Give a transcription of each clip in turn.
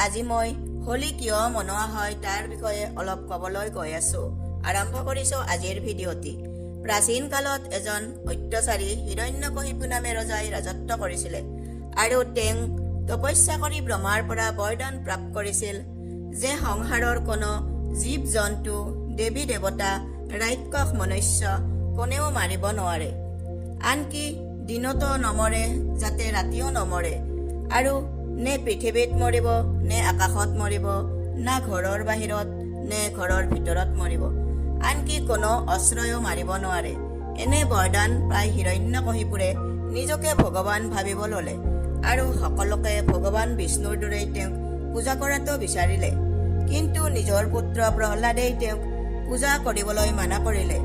আজি মই হোলী কিয় মনোৱা হয় তাৰ বিষয়ে অলপ ক'বলৈ গৈ আছো। আৰম্ভ কৰিছো আজিৰ ভিডিঅ'টি। প্ৰাচীন কালত এজন অত্যাচাৰী হিৰণ্যকশিপু নামে ৰজাই ৰাজত্ব কৰিছিলে আৰু তেওঁ তপস্যা কৰি ব্ৰহ্মাৰ পৰা বৰদান প্ৰাপ্ত কৰিছিল যে সংসাৰৰ কোনো জীৱ জন্তু দেৱী দেৱতা ৰাক্ষস মনুষ্য কোনেও মাৰিব নোৱাৰে, আনকি দিনতো নমৰে যাতে ৰাতিও নমৰে, আৰু নে পৃথিৱীত মৰিব নে আকাশত মৰিব, না ঘৰৰ বাহিৰত নে ঘৰৰ ভিতৰত মৰিব, আনকি কোনো অস্ত্ৰও মাৰিব নোৱাৰে। এনে বৰদান প্ৰায় হিৰণ্যকশিপুৰে নিজকে ভগৱান ভাবিব ল'লে আৰু সকলোকে ভগৱান বিষ্ণুৰ দৰেই তেওঁক পূজা কৰাটো বিচাৰিলে। কিন্তু নিজৰ পুত্ৰ প্ৰহ্লাদেই তেওঁক পূজা কৰিবলৈ মানা কৰিলে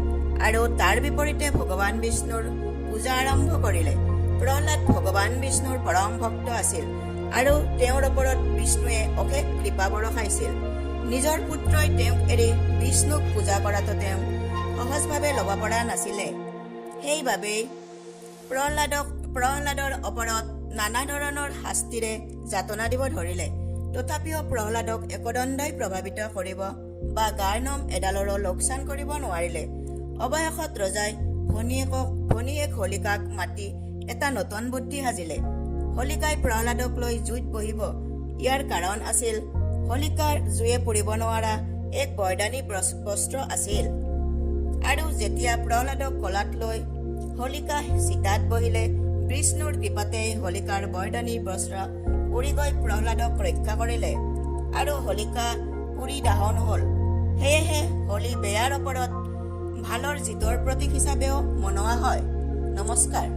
আৰু তাৰ বিপৰীতে ভগৱান বিষ্ণুৰ পূজা আৰম্ভ কৰিলে। প্ৰহ্লাদ ভগৱান বিষ্ণুৰ পৰম ভক্ত আছিল আৰু তেওঁৰ ওপৰত বিষ্ণুৱে অশেষ কৃপা বৰষাইছিল। নিজৰ পুত্ৰই তেওঁক এৰি বিষ্ণুক পূজা কৰাটো তেওঁ সহজভাৱে ল'ব পৰা নাছিলে। সেইবাবেই প্ৰহ্লাদৰ ওপৰত নানা ধৰণৰ শাস্তিৰে যাতনা দিব ধৰিলে। তথাপিও প্ৰহ্লাদক একদণ্ডই প্ৰভাৱিত কৰিব বা গাৰ নোম এডালৰো লোকচান কৰিব নোৱাৰিলে। অৱশেষত ৰজাই ভনীয়েক হোলিকাক মাতি এটা নতুন বুদ্ধি সাজিলে। হোলিকাই প্ৰহ্লাদক লৈ জুইত বহিব। ইয়াৰ কাৰণ আছিল হোলিকাৰ জুয়ে পুৰিব নোৱাৰা এক বৰদানী বস্ত্ৰ আছিল। আৰু যেতিয়া প্ৰহ্লাদক কোলাত লৈ হোলিকা চিতাত বহিলে, বিষ্ণুৰ কৃপাতেই হোলিকাৰ বৰদানী বস্ত্ৰ উৰি গৈ প্ৰহ্লাদক ৰক্ষা কৰিলে আৰু হোলিকা পুৰি দাহন হ'ল। সেয়েহে হোলী বেয়াৰ ওপৰত ভালৰ জিতৰ প্ৰতীক হিচাপেও মনোৱা হয়। নমস্কাৰ।